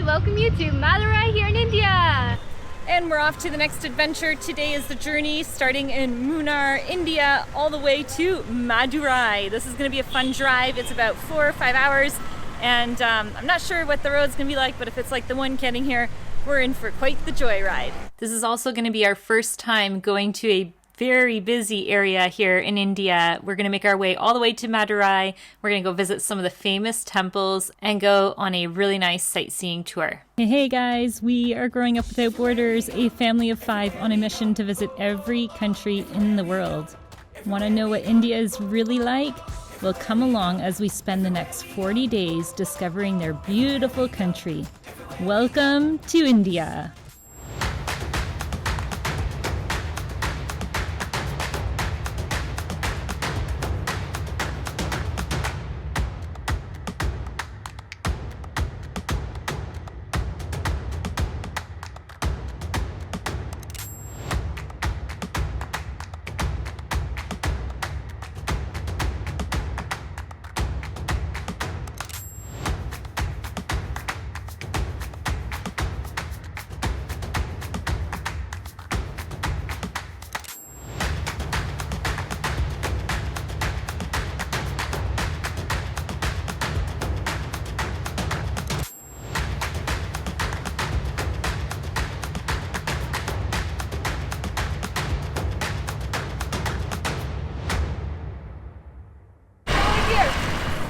to welcome you to Madurai here in India. And we're off to the next adventure. Today is the journey starting in Munnar, India, all the way to Madurai. This is going to be a fun drive. It's about 4 or 5 hours, and I'm not sure what the road's going to be like, but if it's like the one getting here, we're in for quite the joyride. This is also going to be our first time going to a very busy area here in India. We're going to make our way all the way to Madurai. We're going to go visit some of the famous temples and go on a really nice sightseeing tour. Hey guys, we are Growing Up Without Borders, a family of 5 on a mission to visit every country in the world. Want to know what India is really like? Well, come along as we spend the next 40 days discovering their beautiful country. Welcome to India.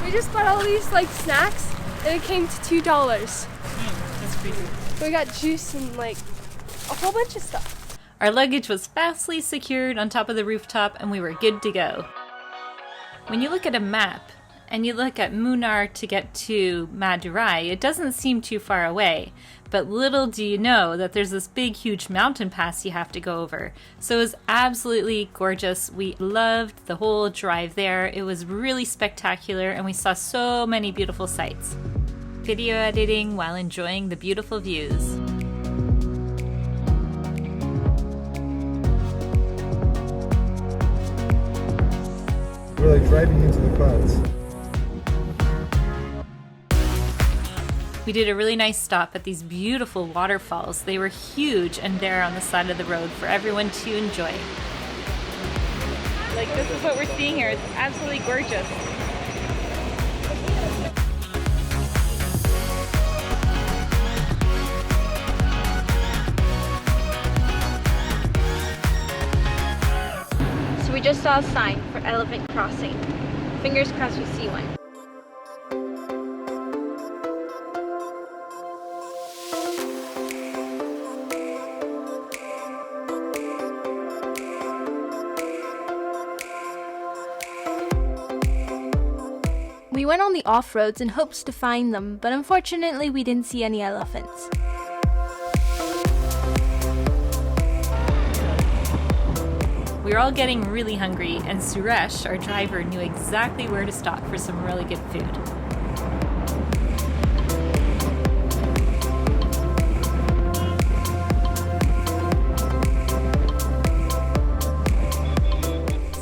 We just bought all these snacks and it came to $2. That's crazy. We got juice and a whole bunch of stuff. Our luggage was fastly secured on top of the rooftop and we were good to go. When you look at a map and you look at Munnar to get to Madurai, it doesn't seem too far away. But little do you know that there's this big, huge mountain pass you have to go over. So it was absolutely gorgeous. We loved the whole drive there. It was really spectacular and we saw so many beautiful sights. Video editing while enjoying the beautiful views. We're driving into the clouds. We did a really nice stop at these beautiful waterfalls. They were huge and there on the side of the road for everyone to enjoy. This is what we're seeing here. It's absolutely gorgeous. So we just saw a sign for elephant crossing. Fingers crossed we see one. We went on the off-roads in hopes to find them, but unfortunately we didn't see any elephants. We were all getting really hungry, and Suresh, our driver, knew exactly where to stop for some really good food.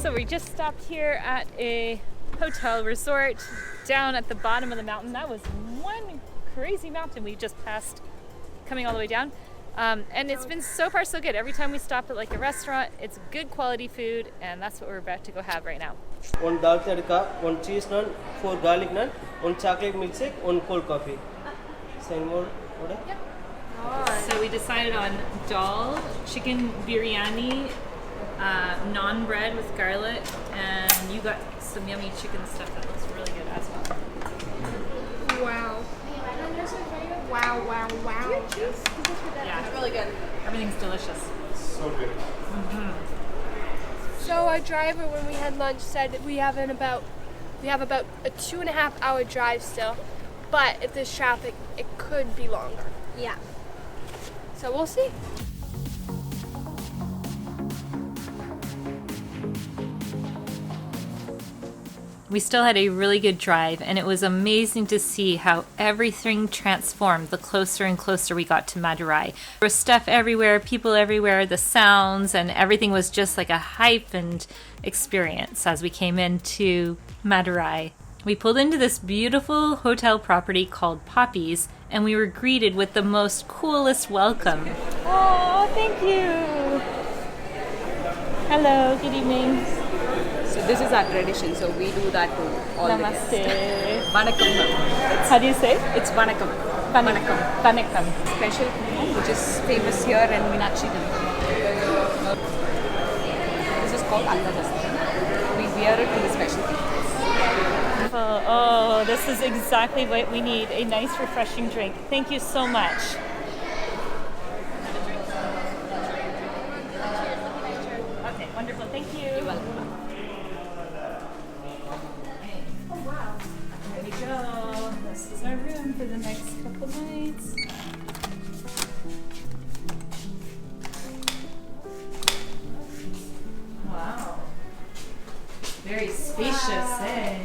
So we just stopped here at a hotel resort down at the bottom of the mountain. That was one crazy mountain we just passed coming all the way down. And it's been so far so good. Every time we stop at a restaurant, it's good quality food, and that's what we're about to go have right now. 1 dal tadka, 1 cheese naan, 4 garlic naan, 1 chocolate milkshake, 1 cold coffee. Same more order? Yep. So we decided on dal, chicken biryani, naan bread with garlic, and you got some yummy chicken stuff that looks really good as well. Wow. Wow, wow, wow. Yeah, it's really good. Everything's delicious. So good. So our driver, when we had lunch, said that we have about a 2.5 hour drive still, but if there's traffic, it could be longer. Yeah. So we'll see. We still had a really good drive, and it was amazing to see how everything transformed the closer and closer we got to Madurai. There was stuff everywhere, people everywhere, the sounds, and everything was just like a heightened experience as we came into Madurai. We pulled into this beautiful hotel property called Poppies, and we were greeted with the most coolest welcome. Oh, thank you. Hello, good evening. So this is our tradition, so we do that to all Namaste. the guests. Vanakkam ma'am. How do you say? It's Vanakkam. Vanakkam. Special kukum which is famous here in Meenakshi temple. This is called Alladasam. We wear it to the special people. Oh, this is exactly what we need. A nice, refreshing drink. Thank you so much. Okay, wonderful. Thank you. You're welcome. Oh, wow. There we go. This is our room for the next couple nights. Wow. Very spacious, eh?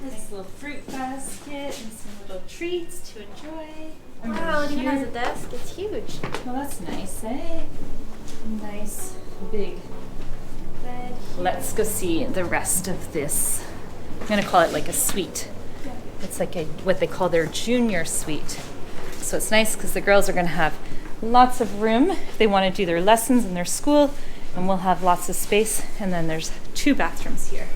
Nice little fruit basket and some little treats to enjoy. Wow, it even has a desk. It's huge. Well, that's nice, eh? Nice big bed. Let's go see the rest of this. I'm gonna call it like a suite. It's like what they call their junior suite. So it's nice because the girls are gonna have lots of room if they want to do their lessons in their school, and we'll have lots of space. And then there's 2 bathrooms here.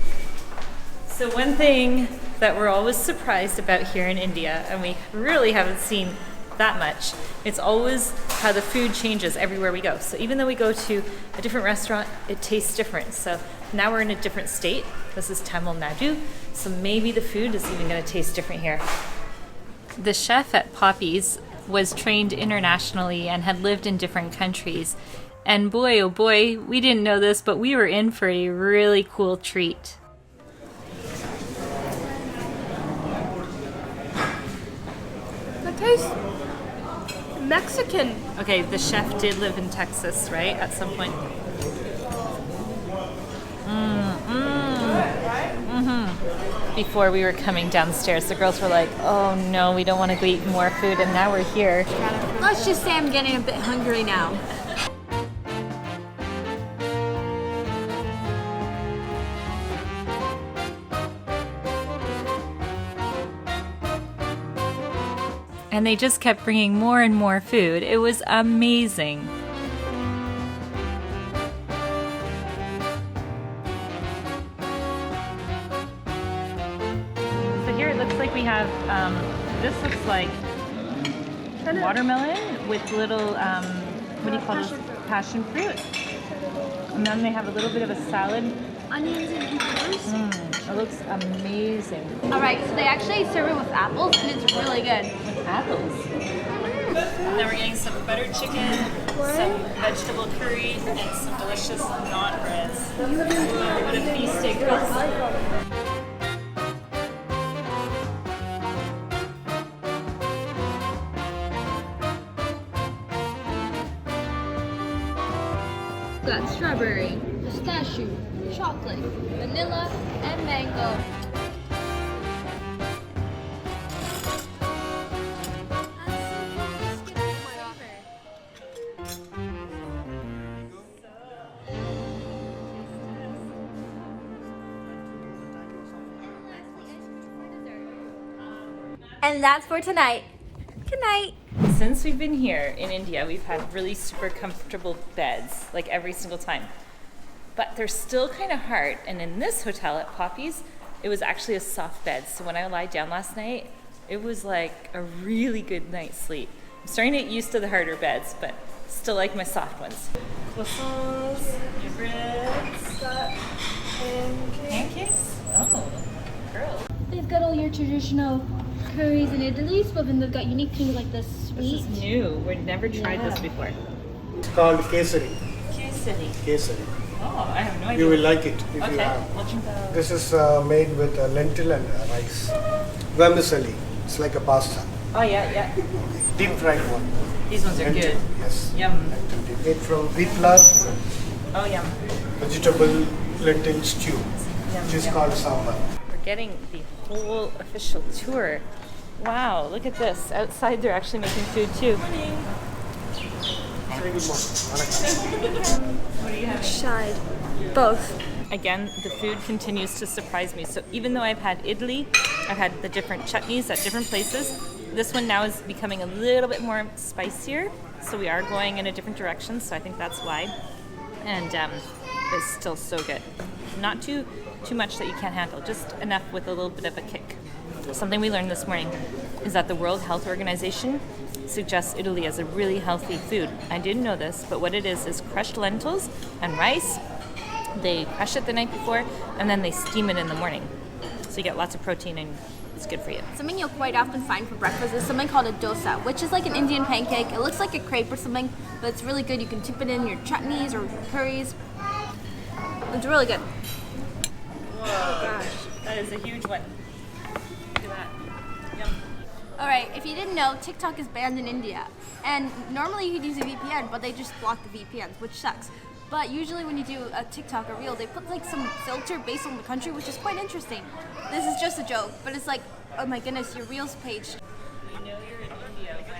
So one thing that we're always surprised about here in India, and we really haven't seen that much, it's always how the food changes everywhere we go. So even though we go to a different restaurant, it tastes different. So now we're in a different state. This is Tamil Nadu, so maybe the food is even going to taste different here. The chef at Poppies was trained internationally and had lived in different countries. And boy, oh boy, we didn't know this, but we were in for a really cool treat. That tastes Mexican. Okay, the chef did live in Texas, right? At some point. Before we were coming downstairs, the girls were like, oh no, we don't want to go eat more food, and now we're here. Let's just say I'm getting a bit hungry now. And they just kept bringing more and more food. It was amazing. So here it looks like we have, this looks like watermelon with little, what do you call this? Passion fruit. And then they have a little bit of a salad. Onions and peppers. It looks amazing. Alright, so they actually serve it with apples and it's really good. Apples. Now we're getting some buttered chicken, some vegetable curry, and some delicious naan breads. What a feasting. Got strawberry, pistachio, chocolate, vanilla, and mango. And that's for tonight. Good night. Since we've been here in India, we've had really super comfortable beds, like every single time. But they're still kind of hard. And in this hotel at Poppies, it was actually a soft bed. So when I lied down last night, it was like a really good night's sleep. I'm starting to get used to the harder beds, but still like my soft ones. Croissants, your breads, pancakes. Oh, girl. They've got all your traditional curries and idlis, but then they've got unique things like this This sweet. is new. We've never tried this before. It's called kesari. Kesari. Kesari. Oh, I have no idea. You will like it if you Okay, have. we'll drink that. This is made with lentil and rice. Vermicelli. It's like a pasta. Oh, yeah. Deep fried one. These ones are Lentil, good. Yes. Yum. Made from wheat flour, Oh, yum. vegetable lentil stew, which is called sambar. We're getting the whole official tour. Wow, look at this. Outside they're actually making food too. Very good morning. Shide. Both. again, the food continues to surprise me. So even though I've had idli, I've had the different chutneys at different places, this one now is becoming a little bit more spicier. So we are going in a different direction, so I think that's why. And it's still so good. Not too much that you can't handle, just enough with a little bit of a kick. Something we learned this morning is that the World Health Organization suggests idli as a really healthy food. I didn't know this, but what it is crushed lentils and rice. They crush it the night before, and then they steam it in the morning. So you get lots of protein, and it's good for you. Something you'll quite often find for breakfast is something called a dosa, which is like an Indian pancake. It looks like a crepe or something, but it's really good. You can dip it in your chutneys or curries. It's really good. Whoa, gosh, that is a huge one. Look at that. Yum. Alright, if you didn't know, TikTok is banned in India. And normally you could use a VPN, but they just block the VPNs, which sucks. But usually when you do a TikTok or reel, they put like some filter based on the country, which is quite interesting. This is just a joke, but it's like, oh my goodness, your reels page. You know you're in India when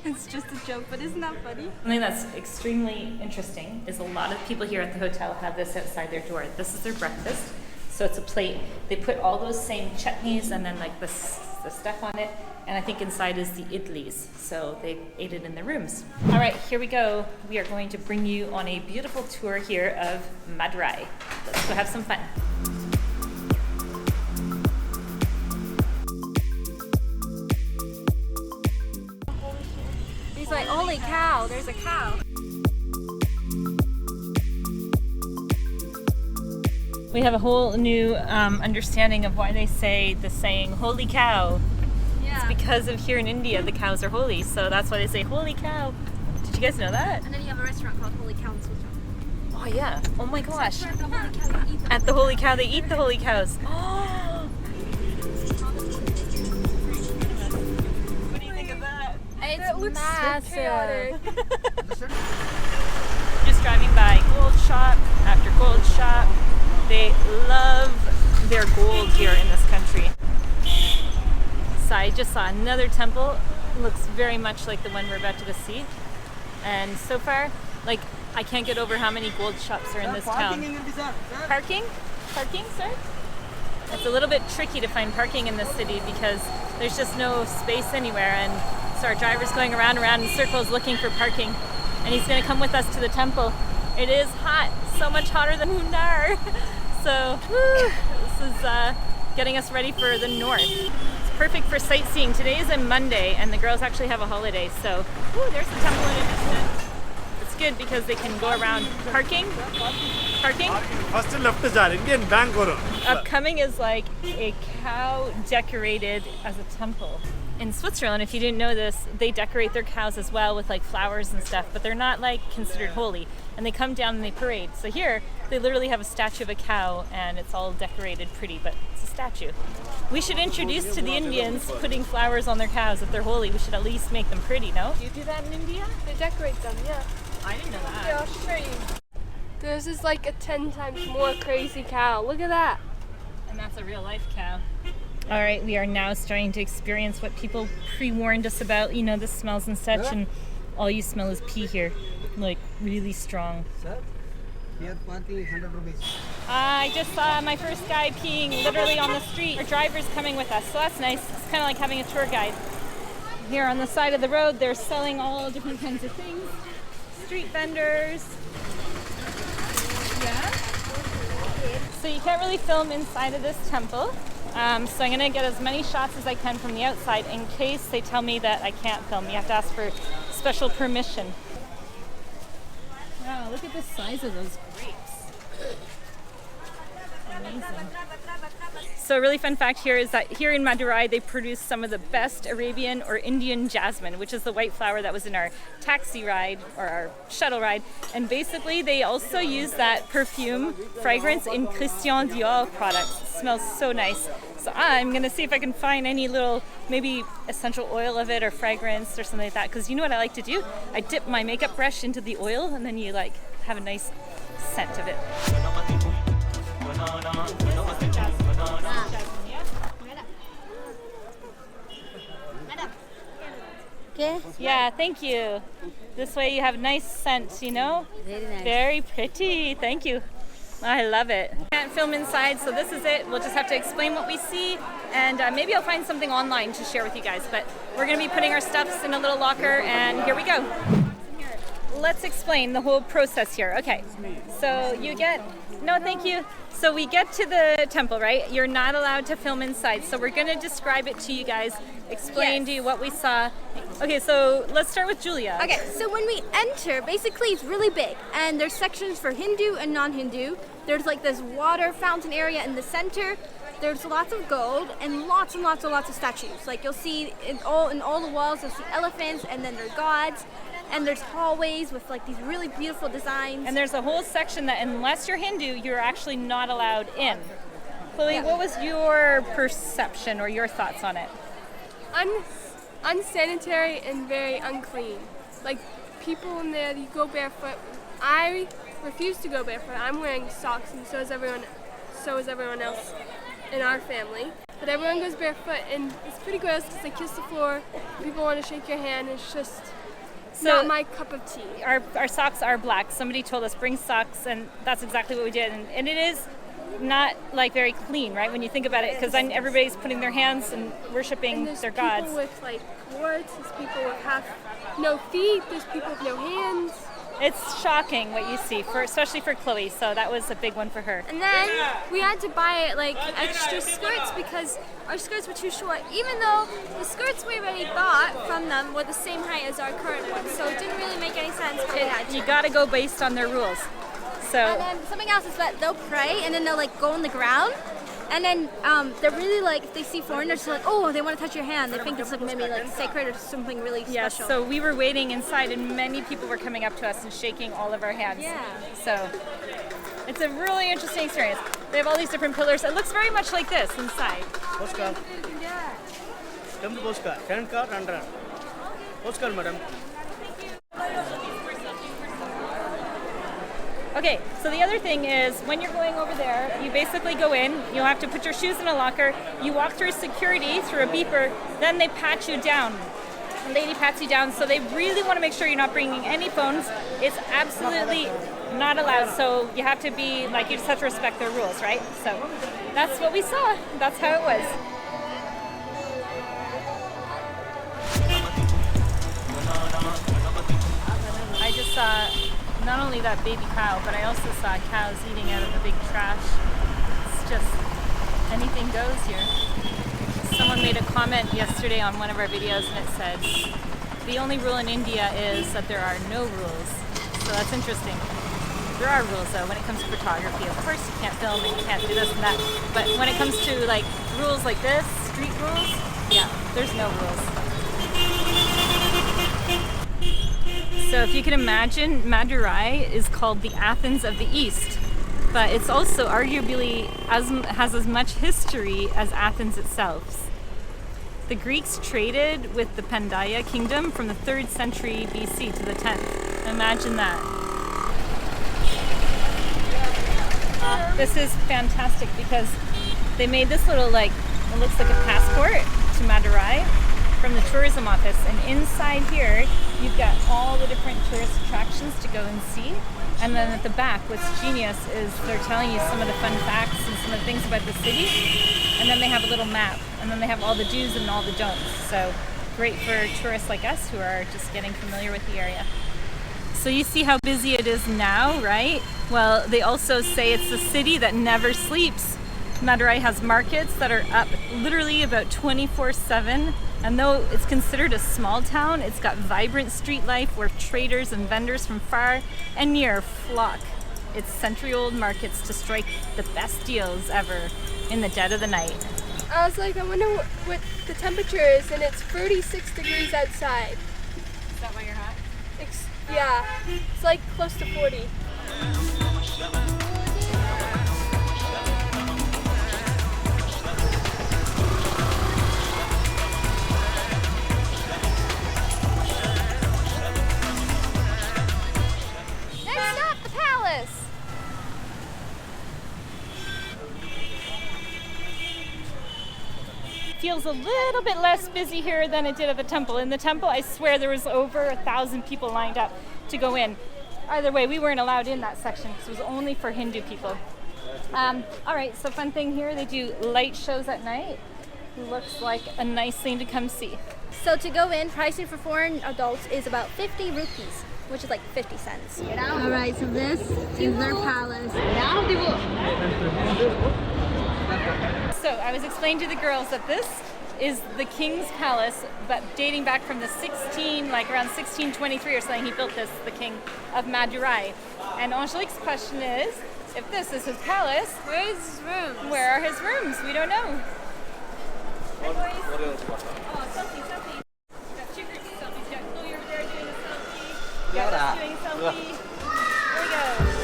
It's just a joke, but isn't that funny? Something that's extremely interesting is a lot of people here at the hotel have this outside their door. This is their breakfast. So it's a plate. They put all those same chutneys and then like the stuff on it. And I think inside is the idlis. So they ate it in their rooms. All right, here we go. We are going to bring you on a beautiful tour here of Madurai. Let's go have some fun. He's like, holy cow, there's a cow. We have a whole new understanding of why they say the saying, holy cow. Yeah. It's because of here in India, the cows are holy. So that's why they say, holy cow. Did you guys know that? And then you have a restaurant called Holy Cow in Switzerland. Oh yeah. Oh my gosh. At the Holy Cow, they eat them. At the holy cow, they eat the holy cows. Oh. What do you think of that? It looks so chaotic. Just driving by gold shop after gold shop. They love their gold here in this country. So I just saw another temple. It looks very much like the one we're about to go see. And so far, like, I can't get over how many gold shops are in this town. Parking? Parking, sir? It's a little bit tricky to find parking in this city because there's just no space anywhere. And so our driver's going around and around in circles looking for parking. And he's going to come with us to the temple. It is hot, so much hotter than Munnar. So this is getting us ready for the north. It's perfect for sightseeing. Today is a Monday and the girls actually have a holiday. So there's the temple in a distance. It's good because they can go around. Parking? First left is our Indian bank. Upcoming is like a cow decorated as a temple. In Switzerland, if you didn't know this, they decorate their cows as well with like flowers and stuff, but they're not like considered holy. And they come down and they parade. So here, they literally have a statue of a cow and it's all decorated pretty, but it's a statue. We should introduce to the Indians putting flowers on their cows if they're holy. We should at least make them pretty, no? Do you do that in India? They decorate them, yeah. I didn't know that. Yeah, I'll show you. This is like a 10 times more crazy cow. Look at that. And that's a real life cow. All right, we are now starting to experience what people pre-warned us about, you know, the smells and such, and all you smell is pee here, like really strong. Sir, here parking 100 rupees. I just saw my first guy peeing literally on the street. Our driver's coming with us, so that's nice. It's kind of like having a tour guide. Here on the side of the road, they're selling all different kinds of things. Street vendors. Yeah. So you can't really film inside of this temple. So I'm going to get as many shots as I can from the outside in case they tell me that I can't film. You have to ask for special permission. Wow, look at the size of those grapes. Amazing. So a really fun fact here is that here in Madurai they produce some of the best Arabian or Indian jasmine, which is the white flower that was in our taxi ride or our shuttle ride. And basically they also use that perfume fragrance in Christian Dior products. It smells so nice. So I'm gonna see if I can find any little maybe essential oil of it or fragrance or something like that. Because you know what I like to do? I dip my makeup brush into the oil and then you like have a nice scent of it. Okay. Yeah, thank you. This way you have nice scent, you know? Very nice. Very pretty. Thank you. I love it. Can't film inside, so this is it. We'll just have to explain what we see, and maybe I'll find something online to share with you guys. But we're going to be putting our stuffs in a little locker, and here we go. Let's explain the whole process here. Okay, so you get... No, thank you. So we get to the temple, right? You're not allowed to film inside, so we're going to describe it to you guys, explain to you what we saw. Okay, so let's start with Julia. Okay, so when we enter, basically it's really big, and there's sections for Hindu and non-Hindu. There's like this water fountain area in the center. There's lots of gold and lots of statues. Like you'll see in all the walls, you'll see elephants, and then they're gods. And there's hallways with like these really beautiful designs. And there's a whole section that unless you're Hindu, you're actually not allowed in. Chloe, what was your perception or your thoughts on it? Unsanitary and very unclean. Like people in there, you go barefoot. I refuse to go barefoot. I'm wearing socks, and so is everyone else in our family. But everyone goes barefoot, and it's pretty gross because they kiss the floor. People want to shake your hand. It's just not my cup of tea. Our socks are black. Somebody told us bring socks, and that's exactly what we did. And it is not like very clean, right? When you think about it, because then everybody's putting their hands and worshiping their gods. There's people with like warts. There's people with no feet. There's people with no hands. It's shocking what you see, especially for Chloe. So that was a big one for her. And then we had to buy like extra skirts because our skirts were too short, even though the skirts we already bought from them were the same height as our current ones. So it didn't really make any sense. You got to go based on their rules. So. And then something else is that they'll pray and then they'll like go on the ground. And then they're really like, if they see foreigners, they're like, oh, they want to touch your hand. They think it's like maybe like sacred or something really special. Yes, so we were waiting inside and many people were coming up to us and shaking all of our hands. Yeah. So it's a really interesting experience. They have all these different pillars. It looks very much like this inside. Postcard. Yeah. Temple postcard. 10 card, 100. Postcard, madam. Okay, so the other thing is when you're going over there, you basically go in, you have to put your shoes in a locker, you walk through security, through a beeper, then they pat you down. The lady pats you down, so they really want to make sure you're not bringing any phones. It's absolutely not allowed, so you have to be, like, you just have to respect their rules, right? So that's what we saw. That's how it was. I just saw not only that baby cow, but I also saw cows eating out of the big trash. It's just, anything goes here. Someone made a comment yesterday on one of our videos and it said, the only rule in India is that there are no rules. So that's interesting. There are rules though when it comes to photography. Of course you can't film and you can't do this and that. But when it comes to like rules like this, street rules, yeah, there's no rules. So if you can imagine, Madurai is called the Athens of the East, but it's also arguably has as much history as Athens itself. The Greeks traded with the Pandya kingdom from the 3rd century BC to the 10th. Imagine that. This is fantastic because they made this little it looks like a passport to Madurai from the tourism office, and inside here you've got all the different tourist attractions to go and see, and then at the back what's genius is they're telling you some of the fun facts and some of the things about the city, and then they have a little map, and then they have all the do's and all the don'ts. So great for tourists like us who are just getting familiar with the area. So you see how busy it is now, right? Well, they also say it's the city that never sleeps. Madurai has markets that are up literally about 24/7. And though it's considered a small town, it's got vibrant street life where traders and vendors from far and near flock its century-old markets to strike the best deals ever in the dead of the night. I was like, I wonder what the temperature is, and it's 36 degrees outside. Is that why you're hot? Yeah, it's like close to 40. If feels a little bit less busy here than it did at the temple. In the temple, I swear there was over 1,000 people lined up to go in. Either way, we weren't allowed in that section because it was only for Hindu people. All right, so fun thing here, they do light shows at night. Looks like a nice thing to come see. So to go in, pricing for foreign adults is about 50 rupees, which is like 50 cents. All right, so this is their palace. So I was explaining to the girls that this is the king's palace, but dating back from the around 1623 or something, he built this, the king of Madurai. And Angelique's question is, if this is his palace, Where is his room? where are his rooms? We don't know. Hi, boys. Oh, selfie. Got two groups of selfies. Got Chloe over there doing a selfie. Got us doing a selfie. There we go.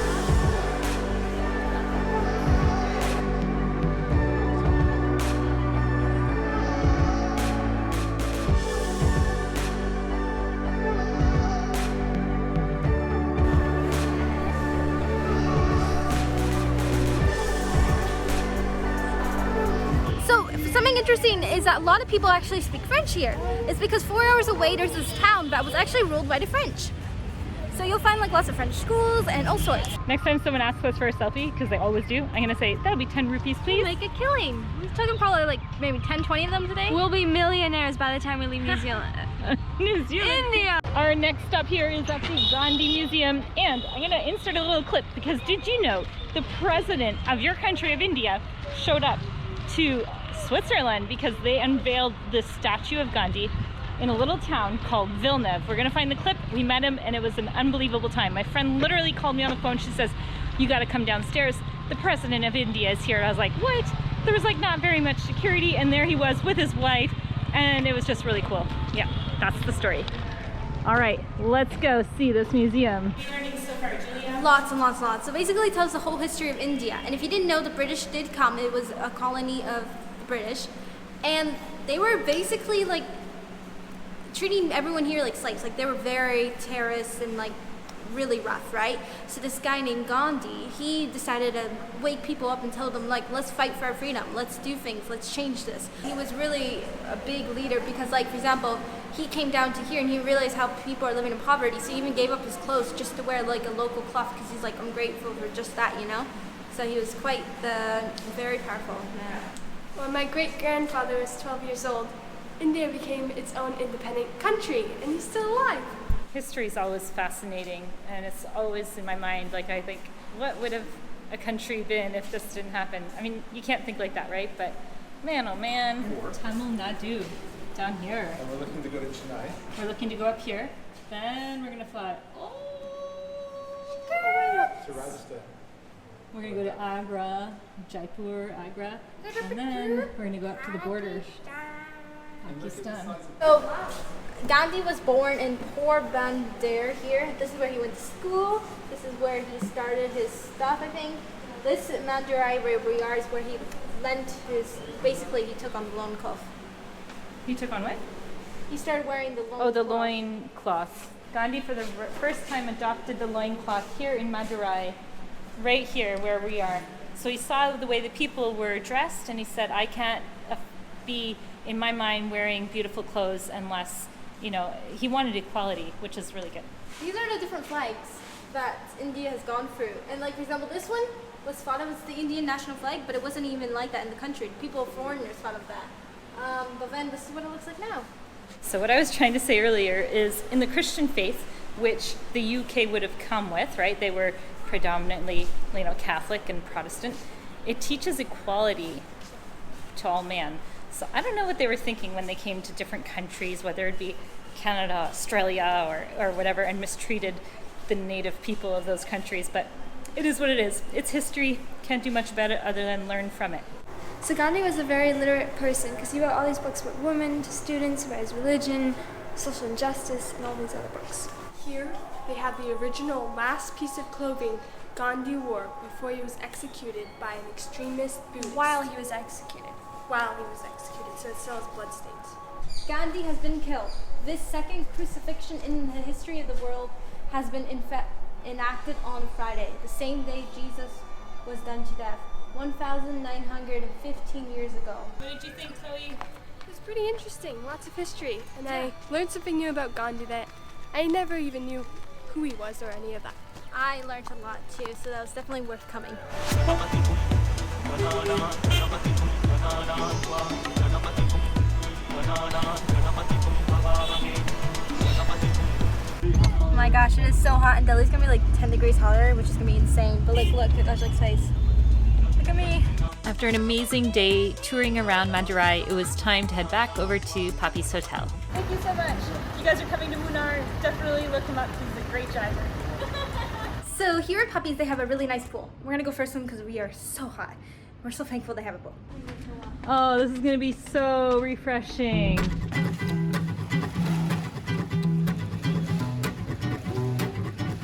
Something interesting is that a lot of people actually speak French here. It's because 4 hours away there's this town that was actually ruled by the French. So you'll find like lots of French schools and all sorts. Next time someone asks us for a selfie, because they always do, I'm gonna say, that'll be 10 rupees, please. We'll make a killing. We've taken probably like maybe 10, 20 of them today. We'll be millionaires by the time we leave New Zealand. New Zealand. India! Our next stop here is at the Gandhi Museum, and I'm gonna insert a little clip because did you know the president of your country of India showed up to Switzerland because they unveiled the statue of Gandhi in a little town called Villeneuve. We're gonna find the clip. We met him and it was an unbelievable time. My friend literally called me on the phone. She says, you gotta come downstairs. The president of India is here. And I was like, what? There was like not very much security, and there he was with his wife, and it was just really cool. Yeah, that's the story. All right, let's go see this museum. What are you learning so far, Julia? Lots and lots and lots. So basically it tells the whole history of India. And if you didn't know, the British did come. It was a colony of the British. And they were basically like treating everyone here like slaves. Like they were very terrorist and like really rough, right? So this guy named Gandhi, he decided to wake people up and tell them like, let's fight for our freedom. Let's do things. Let's change this. He was really a big leader because like, for example, he came down to here and he realized how people are living in poverty. So he even gave up his clothes just to wear like a local cloth because he's like, I'm grateful for just that, you know? So he was quite the very powerful man. When my great-grandfather was 12 years old, India became its own independent country, and he's still alive. History is always fascinating, and it's always in my mind. Like I think, what would have a country been if this didn't happen? I mean, you can't think like that, right? But man, oh man. Tamil Nadu, down here. And we're looking to go to Chennai. We're looking to go up here. Then we're gonna fly. To Rajasthan. We're gonna go to Agra, Jaipur, Agra, and then we're gonna go up to the border, Pakistan. So Gandhi was born in Porbandar here. This is where he went to school. This is where he started his stuff, I think. This Madurai where we are is where he lent his, basically he took on the loincloth. He took on what? He started wearing the loincloth. Oh, the loincloth. Gandhi for the first time adopted the loincloth here in Madurai, right here where we are. So he saw the way the people were dressed and he said, I can't be, in my mind, wearing beautiful clothes unless, you know, he wanted equality, which is really good. These are the different flags that India has gone through. And like, for example, this one was thought of as the Indian national flag, but it wasn't even like that in the country. People, foreigners, thought of that. But then this is what it looks like now. So what I was trying to say earlier is in the Christian faith, which the UK would have come with, right? They were predominantly, you know, Catholic and Protestant. It teaches equality to all man. So I don't know what they were thinking when they came to different countries, whether it be Canada, Australia, or whatever, and mistreated the native people of those countries. But it is what it is. It's history. Can't do much about it other than learn from it. So Gandhi was a very literate person because he wrote all these books about women, to students, about his religion, social injustice, and all these other books. Here they have the original last piece of clothing Gandhi wore before he was executed by an extremist Buddhist. While he was executed, so it still has bloodstains. Gandhi has been killed. This second crucifixion in the history of the world has been enacted on Friday, the same day Jesus was done to death, 1,915 years ago. What did you think, Chloe? It was pretty interesting, lots of history, and I learned something new about Gandhi that I never even knew who he was or any of that. I learned a lot too, so that was definitely worth coming. Oh my gosh, it is so hot, and Delhi's gonna be like 10 degrees hotter, which is gonna be insane. But like, look at Ajlik's face. Look at me. After an amazing day touring around Madurai, it was time to head back over to Poppy's hotel. Thank you so much. You guys are coming to Munnar. Definitely look him up. He's a great driver. So here at Poppy's, they have a really nice pool. We're gonna go first one because we are so hot. We're so thankful they have a pool. Oh, this is gonna be so refreshing.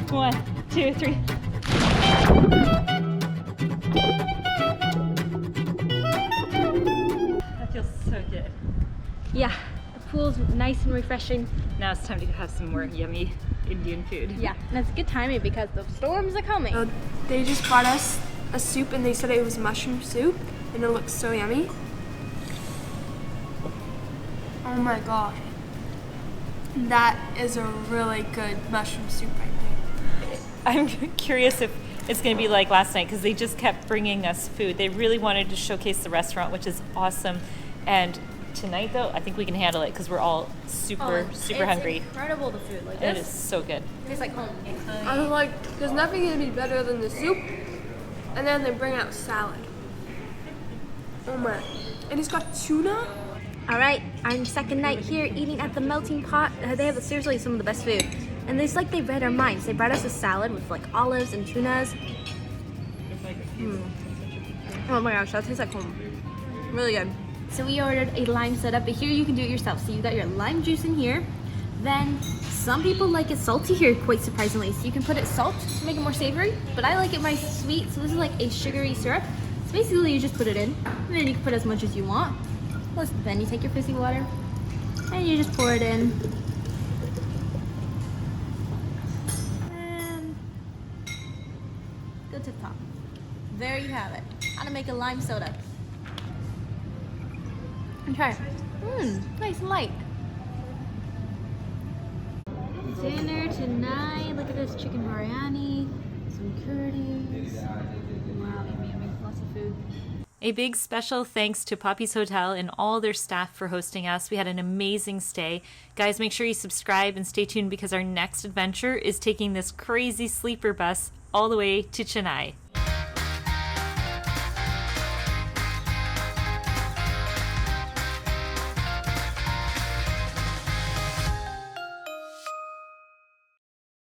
One, two, three. That feels so good. Yeah, the pool's nice and refreshing. Now it's time to have some more yummy Indian food. Yeah, and it's good timing because the storms are coming. They just brought us a soup and they said it was mushroom soup and it looks so yummy. Oh my god. That is a really good mushroom soup right there. I'm curious if it's going to be like last night because they just kept bringing us food. They really wanted to showcase the restaurant, which is awesome. And tonight, though, I think we can handle it because we're all super hungry. It's incredible, the food. Like It this is so good. tastes like home. I was like, there's nothing gonna be better than the soup. And then they bring out salad. Oh my. And it's got tuna. All right, our second night here eating at the Melting Pot. They have seriously some of the best food. And it's like they read our minds. They brought us a salad with like olives and tunas. Oh my gosh, that tastes like home. Really good. So we ordered a lime soda, but here you can do it yourself. So you got your lime juice in here. Then some people like it salty here, quite surprisingly. So you can put it salt to make it more savory, but I like it my sweet. So this is like a sugary syrup. So basically you just put it in, and then you can put as much as you want. Then you take your fizzy water, and you just pour it in. And go to the top. There you have it. How to make a lime soda. And try it. Nice and light. Dinner tonight. Look at this chicken biryani, some curries. Wow, yummy, yummy. Lots of food. A big special thanks to Poppy's Hotel and all their staff for hosting us. We had an amazing stay. Guys, make sure you subscribe and stay tuned because our next adventure is taking this crazy sleeper bus all the way to Chennai.